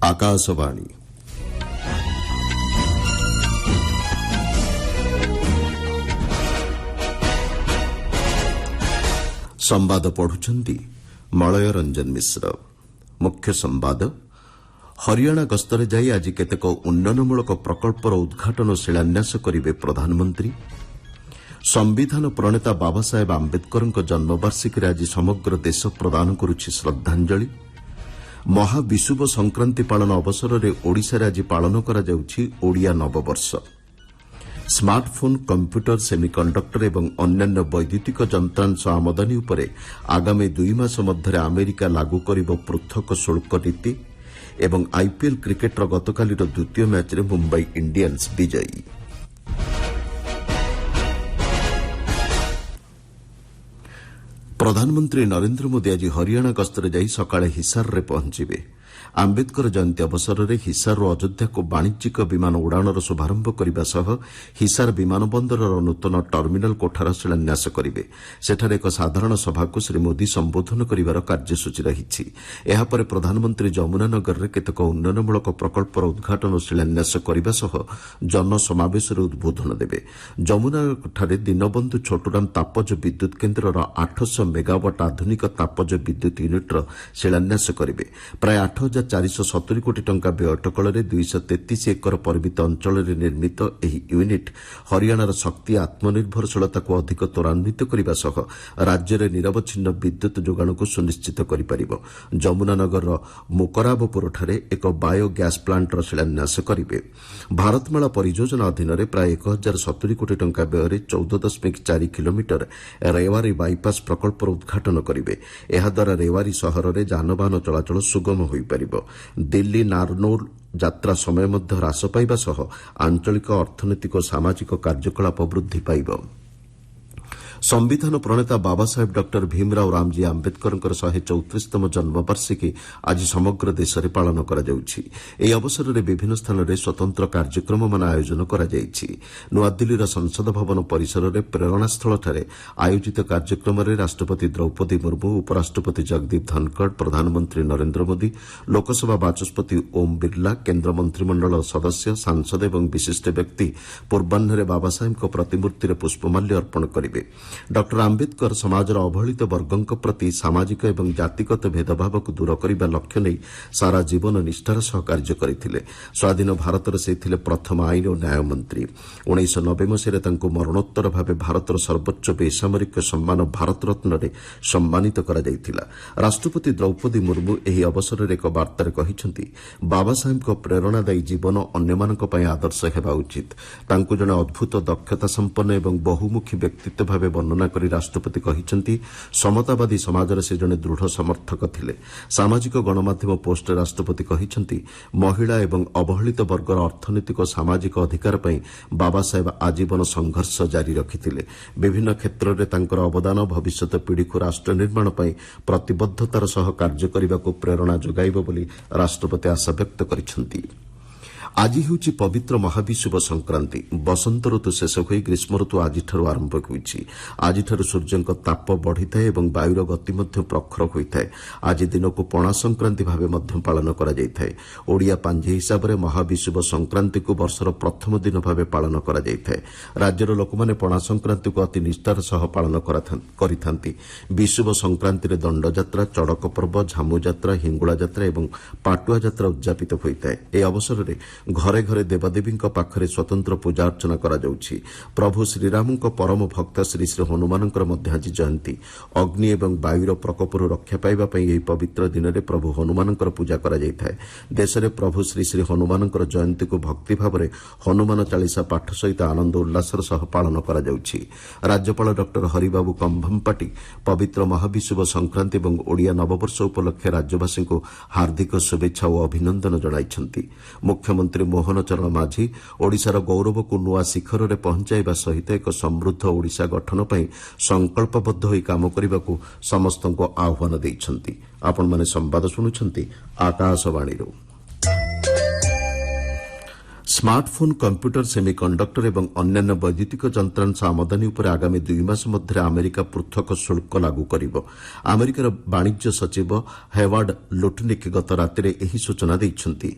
आकाशवाणी संवाद पढ़ुछंती मलय रंजन मिश्र। मुख्य संवाद हरियाणा गस्तरे जाई आज केतेक उन्नयनमूलक प्रकल्पर उद्घाटन और शिलान्यास करिवे प्रधानमंत्री। संविधान प्रणेता बाबा साहेब आंबेडकर जन्मवार्षिकी आज समग्र देश प्रदान करुछि श्रद्धांजलि। महाविषुव संक्रांति पालन अवसर में ओडिशा आज पालन करा जाउछि ओडिया नववर्ष। स्मार्टफोन कंप्यूटर सेमिकंडक्टर एवं अन्यान्य वैद्युतिक यंत्रांश आमदानी उपरे आगामी 2 मास मध्य अमेरिका लागू करिब पृथक शुल्क नीति एवं आईपीएल क्रिकेटर गतकालीर द्वितीय मैच रे मुंबई इंडियंस विजयी। प्रधानमंत्री नरेंद्र मोदी आज हरियाणा गस्तरे जाई सकाळे हिसार रे पहुंचिबे। आंबेडकर जयंती अवसर में हिसार अयोध्या को वाणिज्यिक विमान उड़ाणर शुभारंभ करने सह हिसार विमान बंदरर नूतन टर्मिनाल कोठार शिलान्यास करेंगे। सेठारे एक साधारण सभा को श्री मोदी संबोधन करिवार कार्यसूची रही। एहापर प्रधानमंत्री जमुनानगर में केतेक उन्नयनमूलक प्रकल्पर उद्घाटन और शिलान्यास करने सह जनसमावेश उद्बोधन देवे। जमुनानगरଠାରେ दीनबंधु छोटुराम तापज विद्युत केन्द्रर 800 मेगावाट आधुनिक तापज विद्युत यूनिट्र शिलान्यास करेंगे। प्राय 8,470 कोटी टंका व्यय अटकଳରେ 233 एकर परिमित अंचଳରେ निर्मित ଏହି ୟୁନିଟ୍ ହରିୟାଣାର ଶକ୍ତି ଆତ୍ମନିର୍ଭରଶୀଳତାକୁ ଅଧିକ ତ୍ୱରାନ୍ୱିତ କରିବା ସହ ରାଜ୍ୟରେ ନିରବଚ୍ଛିନ୍ନ ବିଦ୍ୟୁତ୍ ଯୋଗାଣକୁ ସୁନିଶ୍ଚିତ କରିପାରିବ। ଯମୁନାନଗରର ମୁକରାବପୁରଠାରେ ଏକ ବାୟୋ ଗ୍ୟାସ୍ ପ୍ଲାଣ୍ଟର ଶିଳାନ୍ୟାସ କରିବେ। ଭାରତମାଳା ପରିଯୋଜନା ଅଧୀନରେ ପ୍ରାୟ 1,070 କୋଟି ଟଙ୍କା ବ୍ୟୟରେ 14.4 କିଲୋମିଟର ରେୱାରୀ ବାଇପାସ୍ ପ୍ରକଳ୍ପର ଉଦ୍ଘାଟନ କରିବେ। ଏହାଦ୍ୱାରା ରେୱାରୀ ସହରରେ ଯାନବାହନ ଚଳାଚଳ ସୁଗମ ହୋଇପାରିବ। दिल्ली नारनौल यात्रा समय मध्य ह्रास पाइबा सह आंचलिक अर्थनैतिक और सामाजिक कार्यकलाप वृद्धि पाइब। संविधान प्रणेता बाबा साहेब डॉक्टर भीमराव रामजी आंबेडकर 134तम जन्मवार्षिकी आज समग्र देश में पालन करा जाउछि। एही अवसर में विभिन्न स्थान में स्वतंत्र कार्यक्रम मान आयोजन करा जाइछि। नुआदिल्लीर संसद भवन परिसर में प्रेरणास्थल आयोजित कार्यक्रम में राष्ट्रपति द्रौपदी मुर्मू, उपराष्ट्रपति जगदीप धनखड़, प्रधानमंत्री नरेंद्र मोदी, लोकसभा बाचस्पति ओम बिरला, केन्द्र मंत्रिमंडल सदस्य, सांसद और विशिष्ट व्यक्ति पूर्वाह्न बाबा साहेब प्रतिमूर्ति में पुष्पमाल्य अर्पण करेंगे। डॉक्टर आंबेडकर समाजर अवहेलित वर्गों प्रति सामाजिक और जातिगत भेदभाव को दूर करने लक्ष्य नहीं सारा जीवन निष्ठार सह कार्य करते। स्वाधीन भारत से प्रथम आईन और न्याय मंत्री। 1990 मसीह मरणोत्तर भाव भारतर सर्वोच्च बेसामरिक सम्मान भारत रत्न में सम्मानित करा जायतिला। राष्ट्रपति द्रौपदी मुर्मू एही अवसर में एक वार्तार कहते बाबा साहेब प्रेरणादायी जीवन अन्यमानक पई आदर्श हेबा उचित। तांको जने अद्भुत दक्षता संपन्न और बहुमुखी व्यक्तित्व भाव वर्णना करी राष्ट्रपति कहते समतावादी समाजर से जड़े दृढ़ समर्थक थिले। सामाजिक गणमाध्यम पोस्ट राष्ट्रपति कहते महिला एवं अवहेलित वर्गर अर्थनैतिक और सामाजिक अधिकार पर बाबा साहेब आजीवन संघर्ष जारी रखिथिले। विभिन्न क्षेत्र में तांकर अवदान भविष्यत पीढ़ी को राष्ट्र निर्माण पर प्रतिबद्धतार सह कार्य करने को प्रेरणा जोगाइब बोली राष्ट्रपति आशा व्यक्त करिसेंती। आज हेउछि पवित्र महाविषुव संक्रांति। बसंत ऋतु शेष हो ग्रीष्म ऋतु आज आरंभ होइछि। आज सूर्यଙ୍କ ताप बढ़िଥାଏ ଏବଂ वायुर गति ମଧ୍ୟ प्रखर ହୋଇଥାଏ। आज दिन को पणा संक्रांति भाव ମଧ୍ୟ पालन करा जायଥାଏ। ओडिया पांजी हिसाब रे महाविषुव संक्रांति को वर्षर प्रथम दिन भाव पालन करा जायଥାଏ। राज्यर लोकमाने पणा संक्रांति को अति निष्ठार सह पालन करिथांती। विषुव संक्रांति रे दंड यात्रा, चड़क पर्व, झामु यात्रा, हिंगुला यात्रा एवं पाटुआ यात्रा उद्यापित होइଥାଏ। ए अवसर रे घरे घरे देवादेवी पाखरे स्वतंत्र पूजा अर्चना करा जाउछि। प्रभु श्रीराम परम भक्त श्री श्री हनुमान आज जयंती। अग्नि एवं वायुर प्रकोपर रक्षा पाइबा पई एही पवित्र दिन में प्रभु हनुमान पूजा करा जायଥାଏ। देश में प्रभु श्री श्री हनुमान जयंती को भक्ति भाव में हनुमान चालीसा पाठ सहित आनंद उल्लासर सह पालन करा जाउछि। राज्यपाल डॉक्टर हरिबाबू कंभमपाटी पवित्र महाविषुव संक्रांति और ओडिया नववर्ष उपलक्षे राज्यवासी को हार्दिक शुभेच्छा और अभिनंदन जणाइछंती। मुख्यमंत्री मोहन चरण माझी ओडिशार गौरव को नुआ शिखर में पहुंचाइबा सहित एक समृद्ध ओडिशा गठन पर संकल्पबद्ध होई काम करने समस्त आह्वान देइछंती। आपण माने संवाद शुणुछंती आकाशवाणी। ସ୍ମାର୍ଟଫୋନ୍ କମ୍ପ୍ୟୁଟର ସେମିକଣ୍ଡକ୍ଟର ଏବଂ ଅନ୍ୟାନ୍ୟ ବୈଦ୍ୟୁତିକ ଯନ୍ତ୍ରାଂଶ ଆମଦାନୀ ଉପରେ ଆଗାମୀ 2 ମାସ ମଧ୍ୟରେ ଆମେରିକା ପୃଥକ ଶୁଳ୍କ ଲାଗୁ କରିବ। ଆମେରିକାର ବାଣିଜ୍ୟ ସଚିବ ହେୱାର୍ଡ ଲୁଟନିକ୍ ଗତ ରାତିରେ ଏହି ସୂଚନା ଦେଇଛନ୍ତି।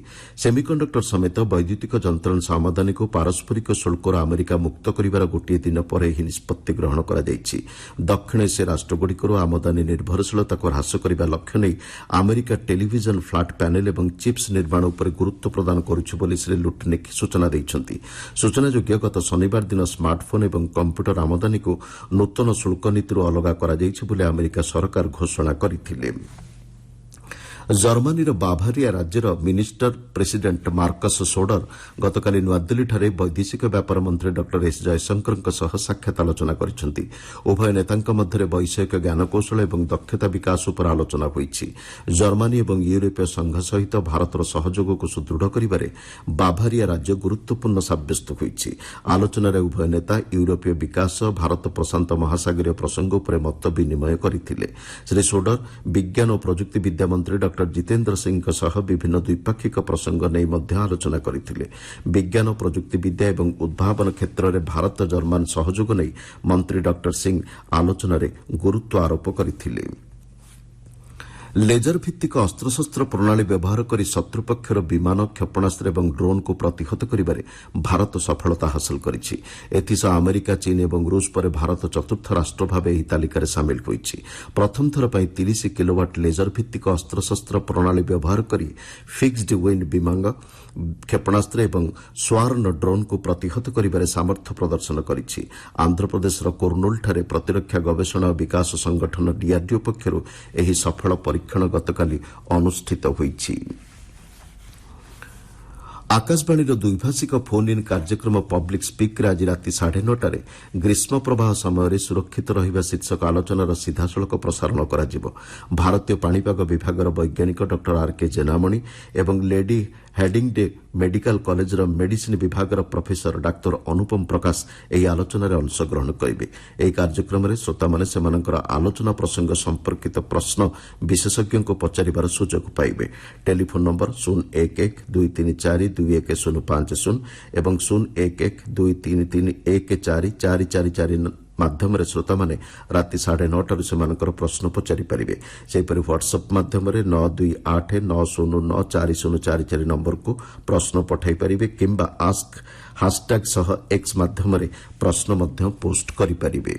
ସେମିକଣ୍ଡକ୍ଟର ସମେତ ବୈଦ୍ୟୁତିକ ଯନ୍ତ୍ରାଂଶ ଆମଦାନୀକୁ ପାରସ୍ପରିକ ଶୁଳ୍କରୁ ଆମେରିକା ମୁକ୍ତ କରିବାର ଗୋଟିଏ ଦିନ ପରେ ଏହି ନିଷ୍ପତ୍ତି ଗ୍ରହଣ କରାଯାଇଛି। ଦକ୍ଷିଣ ଏସୀୟ ରାଷ୍ଟ୍ରଗୁଡ଼ିକରୁ ଆମଦାନୀ ନିର୍ଭରଶୀଳତାକୁ ହ୍ରାସ କରିବା ଲକ୍ଷ୍ୟ ନେଇ ଆମେରିକା ଟେଲିଭିଜନ ଫ୍ଲାଟ୍ ପ୍ୟାନେଲ ଏବଂ ଚିପ୍ସ ନିର୍ମାଣ ଉପରେ ଗୁରୁତ୍ୱ ପ୍ରଦାନ କରୁଛି ବୋଲି ଶ୍ରୀ ଲୁଟନିକ୍ ସୂଚନା ଦେଇଛନ୍ତି। ସୂଚନାଯୋଗ୍ୟ ଗତ ଶନିବାର ଦିନ ସ୍ମାର୍ଟଫୋନ୍ ଏବଂ କମ୍ପ୍ୟୁଟର ଆମଦାନୀକୁ ନୂତନ ଶୁଳ୍କ ନୀତିରୁ ଅଲଗା କରାଯାଇଛି ବୋଲି ଆମେରିକା ସରକାର ଘୋଷଣା କରିଥିଲେ। ଜର୍ମାନୀର ବାଭାରିଆ ରାଜ୍ୟର ମିନିଷ୍ଟର ପ୍ରେସିଡେଣ୍ଟ ମାର୍କସ୍ ସୋଡର ଗତକାଲି ନୂଆଦିଲ୍ଲୀଠାରେ ବୈଦେଶିକ ବ୍ୟାପାର ମନ୍ତ୍ରୀ ଡକ୍ଟର ଏସ୍ ଜୟଶଙ୍କରଙ୍କ ସହ ସାକ୍ଷାତ ଆଲୋଚନା କରିଛନ୍ତି। ଉଭୟ ନେତାଙ୍କ ମଧ୍ୟରେ ବୈଷୟିକ ଜ୍ଞାନକୌଶଳ ଏବଂ ଦକ୍ଷତା ବିକାଶ ଉପରେ ଆଲୋଚନା ହୋଇଛି। ଜର୍ମାନୀ ଏବଂ ୟୁରୋପୀୟ ସଂଘ ସହିତ ଭାରତର ସହଯୋଗକୁ ସୁଦୃଢ଼ କରିବାରେ ବାଭାରିଆ ରାଜ୍ୟ ଗୁରୁତ୍ୱପୂର୍ଣ୍ଣ ସାବ୍ୟସ୍ତ ହୋଇଛି। ଆଲୋଚନାରେ ଉଭୟ ନେତା ୟୁରୋପୀୟ ବିକାଶ, ଭାରତ ପ୍ରଶାନ୍ତ ମହାସାଗରୀୟ ପ୍ରସଙ୍ଗ ଉପରେ ମତ ବିନିମୟ କରିଥିଲେ। ଶ୍ରୀ ସୋଡର ବିଜ୍ଞାନ ଓ ପ୍ରଯୁକ୍ତି ବିଦ୍ୟା ମନ୍ତ୍ରୀ ଡକ୍ଟର ଜିତେନ୍ଦ୍ର ସିଂଙ୍କ ସହ ବିଭିନ୍ନ ଦ୍ୱିପାକ୍ଷିକ ପ୍ରସଙ୍ଗ ନେଇ ମଧ୍ୟ ଆଲୋଚନା କରିଥିଲେ। ବିଜ୍ଞାନ, ପ୍ରଯୁକ୍ତି ବିଦ୍ୟା ଏବଂ ଉଦ୍ଭାବନ କ୍ଷେତ୍ରରେ ଭାରତ ଜର୍ମାନ ସହଯୋଗ ନେଇ ମନ୍ତ୍ରୀ ଡକ୍ଟର ସିଂ ଆଲୋଚନାରେ ଗୁରୁତ୍ୱ ଆରୋପ କରିଥିଲେ। ଲେଜର ଭିତ୍ତିକ ଅସ୍ତ୍ରଶସ୍ତ୍ର ପ୍ରଣାଳୀ ବ୍ୟବହାର କରି ଶତ୍ରୁପକ୍ଷର ବିମାନ, କ୍ଷେପଣାସ୍ତ୍ର ଏବଂ ଡ୍ରୋନ୍କୁ ପ୍ରତିହତ କରିବାରେ ଭାରତ ସଫଳତା ହାସଲ କରିଛି। ଏଥିସହ ଆମେରିକା, ଚୀନ୍ ଏବଂ ରୁଷ ପରେ ଭାରତ ଚତୁର୍ଥ ରାଷ୍ଟ୍ର ଭାବେ ଏହି ତାଲିକାରେ ସାମିଲ ହୋଇଛି। ପ୍ରଥମ ଥର ପାଇଁ 30 କିଲୋୱାଟ୍ ଲେଜର ଭିତ୍ତିକ ଅସ୍ତ୍ରଶସ୍ତ୍ର ପ୍ରଣାଳୀ ବ୍ୟବହାର କରି ଫିକ୍ସଡ ୱିଙ୍ଗ୍ ବିମାନ, କ୍ଷେପଣାସ୍ତ୍ର ଏବଂ ସ୍ୱାର୍ଣ୍ଣ ଡ୍ରୋନ୍କୁ ପ୍ରତିହତ କରିବାରେ ସାମର୍ଥ୍ୟ ପ୍ରଦର୍ଶନ କରିଛି। ଆନ୍ଧ୍ରପ୍ରଦେଶର କୁର୍ନୁଲଠାରେ ପ୍ରତିରକ୍ଷା ଗବେଷଣା ଓ ବିକାଶ ସଂଗଠନ ଡିଆର୍ଡିଓ ପକ୍ଷରୁ ଏହି ସଫଳ ପରୀକ୍ଷଣ ଗତକାଲି ଅନୁଷ୍ଠିତ ହୋଇଛି। ଆକାଶବାଣୀର ଦ୍ୱିଭାଷିକ ଫୋନ୍ ଇନ୍ କାର୍ଯ୍ୟକ୍ରମ ପବ୍ଲିକ୍ ସ୍ପିକ୍ରେ ଆଜି ରାତି 9:30ରେ ଗ୍ରୀଷ୍ମ ପ୍ରବାହ ସମୟରେ ସୁରକ୍ଷିତ ରହିବା ଶୀର୍ଷକ ଆଲୋଚନାର ସିଧାସଳଖ ପ୍ରସାରଣ କରାଯିବ। ଭାରତୀୟ ପାଣିପାଗ ବିଭାଗର ବୈଜ୍ଞାନିକ ଡକ୍ଟର ଆର୍କେ ଜେନାମଣି ଏବଂ ଲେଡି ହେଡିଂଡେ ମେଡିକାଲ କଲେଜର ମେଡିସିନ୍ ବିଭାଗର ପ୍ରଫେସର ଡାକ୍ତର ଅନୁପମ ପ୍ରକାଶ ଏହି ଆଲୋଚନାରେ ଅଂଶଗ୍ରହଣ କରିବେ। ଏହି କାର୍ଯ୍ୟକ୍ରମରେ ଶ୍ରୋତାମାନେ ସେମାନଙ୍କର ଆଲୋଚନା ପ୍ରସଙ୍ଗ ସମ୍ପର୍କିତ ପ୍ରଶ୍ନ ବିଶେଷଜ୍ଞଙ୍କୁ ପଚାରିବାର ସୁଯୋଗ ପାଇବେ। ଟେଲିଫୋନ୍ ନମ୍ବର 011-234-21050 ଏବଂ 011-233-14444 ମାଧ୍ୟମରେ ଶ୍ରୋତାମାନେ ରାତି 9:30ରୁ ସେମାନଙ୍କର ପ୍ରଶ୍ନ ପଚାରିପାରିବେ। ସେହିପରି ହ୍ୱାଟ୍ସଆପ୍ ମାଧ୍ୟମରେ 9289094044 ନମ୍ବରକୁ ପ୍ରଶ୍ନ ପଠାଇପାରିବେ କିମ୍ବା ଆସ୍କ ହାଷ୍ଟାଗ୍ ସହ ଏକ୍ସ ମାଧ୍ୟମରେ ପ୍ରଶ୍ନ ମଧ୍ୟ ପୋଷ୍ଟ କରିପାରିବେ।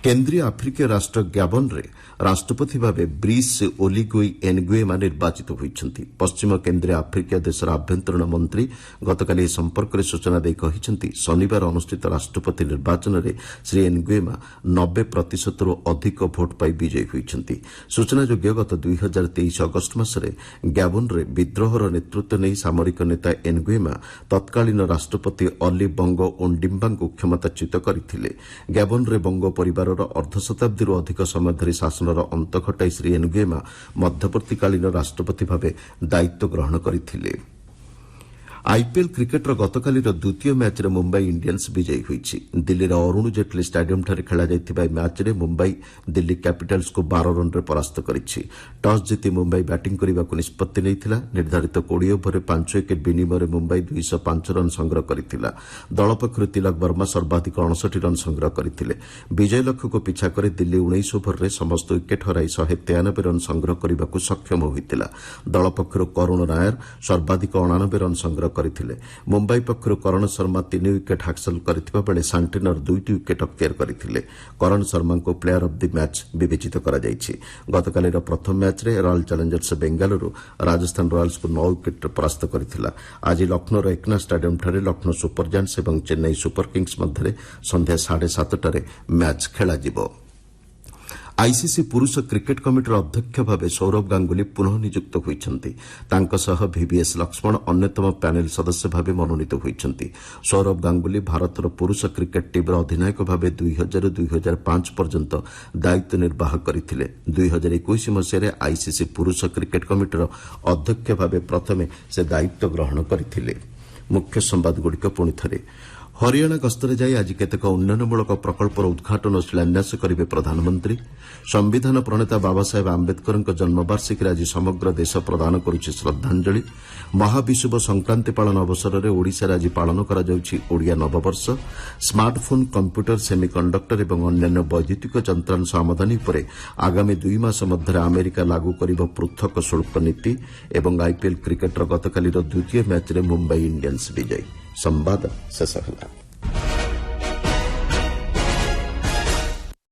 କେନ୍ଦ୍ରୀୟ ଆଫ୍ରିକୀୟ ରାଷ୍ଟ୍ର ଗ୍ୟାବନରେ ରାଷ୍ଟ୍ରପତି ଭାବେ ବ୍ରିସ୍ ଓଲିଗୁଇ ଏନଗୁଏମା ନିର୍ବାଚିତ ହୋଇଛନ୍ତି। ପଶ୍ଚିମ କେନ୍ଦ୍ରୀୟ ଆଫ୍ରିକୀୟ ଦେଶର ଆଭ୍ୟନ୍ତରୀଣ ମନ୍ତ୍ରୀ ଗତକାଲି ଏ ସମ୍ପର୍କରେ ସୂଚନା ଦେଇ କହିଛନ୍ତି, ଶନିବାର ଅନୁଷ୍ଠିତ ରାଷ୍ଟ୍ରପତି ନିର୍ବାଚନରେ ଶ୍ରୀ ଏନଗୁଏମା 90%ରୁ ଅଧିକ ଭୋଟ୍ ପାଇ ବିଜୟୀ ହୋଇଛନ୍ତି। ସୂଚନାଯୋଗ୍ୟ ଗତ 2023 ଅଗଷ୍ଟ ମାସରେ ଗ୍ୟାବନରେ ବିଦ୍ରୋହର ନେତୃତ୍ୱ ନେଇ ସାମରିକ ନେତା ଏନଗୁଏମା ତତ୍କାଳୀନ ରାଷ୍ଟ୍ରପତି ଅଲି ବଙ୍ଗୋ ଓଣ୍ଡିମ୍ବାଙ୍କୁ କ୍ଷମତାଚ୍ୟୁତ କରିଥିଲେ। ଗ୍ୟାବନରେ ବଙ୍ଗୋ ପରିବାରର ଅର୍ଦ୍ଧଶତାବ୍ଦୀରୁ ଅଧିକ ସମୟ ଧରି ଶାସନର ଅନ୍ତ ଘଟାଇ ଶ୍ରୀ ଏନଗୁଏମା ମଧ୍ୟବର୍ତ୍ତୀକାଳୀନ ରାଷ୍ଟ୍ରପତି ଭାବେ ଦାୟିତ୍ୱ ଗ୍ରହଣ କରିଥିଲେ। ଆଇପିଏଲ୍ କ୍ରିକେଟର ଗତକାଲିର ଦ୍ୱିତୀୟ ମ୍ୟାଚ୍ରେ ମୁମ୍ବାଇ ଇଣ୍ଡିଆନ୍ସ ବିଜୟୀ ହୋଇଛି। ଦିଲ୍ଲୀର ଅରୁଣ ଜେଟ୍ଲୀ ଷ୍ଟାଡିୟମ୍ଠାରେ ଖେଳାଯାଇଥିବା ଏହି ମ୍ୟାଚ୍ରେ ମୁମ୍ବାଇ ଦିଲ୍ଲୀ କ୍ୟାପିଟାଲ୍ସକୁ 12 ରନ୍ରେ ପରାସ୍ତ କରିଛି। ଟସ୍ ଜିତି ମୁମ୍ବାଇ ବ୍ୟାଟିଂ କରିବାକୁ ନିଷ୍ପତ୍ତି ନେଇଥିଲା। ନିର୍ଦ୍ଧାରିତ 20 ଓଭରରେ 5 ୱିକେଟ୍ ବିନିମୟରେ ମୁମ୍ବାଇ 205 ରନ୍ ସଂଗ୍ରହ କରିଥିଲା। ଦଳ ପକ୍ଷରୁ ତିଲକ ବର୍ମା ସର୍ବାଧିକ 59 ରନ୍ ସଂଗ୍ରହ କରିଥିଲେ। ବିଜୟ ଲକ୍ଷ୍ୟକୁ ପିଛା କରି ଦିଲ୍ଲୀ 19 ଓଭରରେ ସମସ୍ତ ୱିକେଟ୍ ହରାଇ 193 ରନ୍ ସଂଗ୍ରହ କରିବାକୁ ସକ୍ଷମ ହୋଇଥିଲା। ଦଳ ପକ୍ଷରୁ କରୁଣ ନାୟର ସର୍ବାଧିକ 89 ରନ୍ ସଂଗ୍ରହ କରିଥିଲେ। ମୁମ୍ବାଇ ପକ୍ଷରୁ କରଣ ଶର୍ମା 3 ୱିକେଟ୍ ହାସଲ କରିଥିବା ବେଳେ ସାଣ୍ଟିନର 2ଟି ୱିକେଟ୍ ଅକ୍ତିଆର କରିଥିଲେ। କରଣ ଶର୍ମାଙ୍କୁ ପ୍ଲେୟାର ଅଫ୍ ଦି ମ୍ୟାଚ୍ ବିବେଚିତ କରାଯାଇଛି। ଗତକାଲିର ପ୍ରଥମ ମ୍ୟାଚ୍ରେ ରୟାଲ୍ ଚ୍ୟାଲେଞ୍ଜର୍ସ ବେଙ୍ଗାଲୁରୁ ରାଜସ୍ଥାନ ରୟାଲ୍ସକୁ 9 ୱିକେଟ୍ରେ ପରାସ୍ତ କରିଥିଲା। ଆଜି ଲକ୍ଷ୍ନୌର ଏକ୍ନା ଷ୍ଟାଡିୟମ୍ଠାରେ ଲକ୍ଷ୍ନୌ ସୁପର ଜାୟାଣ୍ଟସ୍ ଏବଂ ଚେନ୍ନାଇ ସୁପର କିଙ୍ଗ୍ସ ମଧ୍ୟରେ ସନ୍ଧ୍ୟା 7:30ରେ ମ୍ୟାଚ୍ ଖେଳାଯିବ। ଆଇସିସି ପୁରୁଷ କ୍ରିକେଟ କମିଟିର ଅଧ୍ୟକ୍ଷ ଭାବେ ସୌରଭ ଗାଙ୍ଗୁଲି ପୁନଃ ନିଯୁକ୍ତ ହୋଇଛନ୍ତି। ତାଙ୍କ ସହ ଭିଭିଏସ୍ ଲକ୍ଷ୍ମଣ ଅନ୍ୟତମ ପ୍ୟାନେଲ ସଦସ୍ୟ ଭାବେ ମନୋନୀତ ହୋଇଛନ୍ତି। ସୌରଭ ଗାଙ୍ଗୁଲି ଭାରତର ପୁରୁଷ କ୍ରିକେଟ ଟିମ୍ର ଅଧିନାୟକ ଭାବେ 2000-2005 ପର୍ଯ୍ୟନ୍ତ ଦାୟିତ୍ୱ ନିର୍ବାହ କରିଥିଲେ। 2021 ମସିହାରେ ଆଇସିସି ପୁରୁଷ କ୍ରିକେଟ କମିଟିର ଅଧ୍ୟକ୍ଷ ଭାବେ ପ୍ରଥମେ ସେ ଦାୟିତ୍ୱ ଗ୍ରହଣ କରିଥିଲେ। ମୁଖ୍ୟ ସମ୍ବାଦଗୁଡ଼ିକ ପୁଣିଥରେ ହରିୟାଣା ଗସ୍ତରେ ଯାଇ ଆଜି କେତେକ ଉନ୍ନୟନମୂଳକ ପ୍ରକଳ୍ପର ଉଦ୍ଘାଟନ ଓ ଶିଳାନ୍ୟାସ କରିବେ ପ୍ରଧାନମନ୍ତ୍ରୀ। ସମ୍ବିଧାନ ପ୍ରଣେତା ବାବାସାହେବ ଆମ୍ବେଦକରଙ୍କ ଜନ୍ମବାର୍ଷିକୀରେ ଆଜି ସମଗ୍ର ଦେଶ ପ୍ରଦାନ କରୁଛି ଶ୍ରଦ୍ଧାଞ୍ଜଳି। ମହାବିଷୁବ ସଂକ୍ରାନ୍ତି ପାଳନ ଅବସରରେ ଓଡ଼ିଶାରେ ଆଜି ପାଳନ କରାଯାଉଛି ଓଡ଼ିଆ ନବବର୍ଷ। ସ୍ମାର୍ଟଫୋନ୍, କମ୍ପ୍ୟୁଟର, ସେମିକଣ୍ଡକ୍ଟର ଏବଂ ଅନ୍ୟାନ୍ୟ ବୈଦ୍ୟୁତିକ ଯନ୍ତ୍ରାଂଶ ଆମଦାନୀ ଉପରେ ଆଗାମୀ 2 ମାସ ମଧ୍ୟରେ ଆମେରିକା ଲାଗୁ କରିବ ପୃଥକ ଶୁଳ୍କ ନୀତି ଏବଂ ଆଇପିଏଲ୍ କ୍ରିକେଟର ଗତକାଲିର ଦ୍ୱିତୀୟ ମ୍ୟାଚ୍ରେ ମୁମ୍ବାଇ ଇଣ୍ଡିଆନ୍ସ ବିଜୟୀ। ସମ୍ବାଦ ଶେଷ ହେଲା।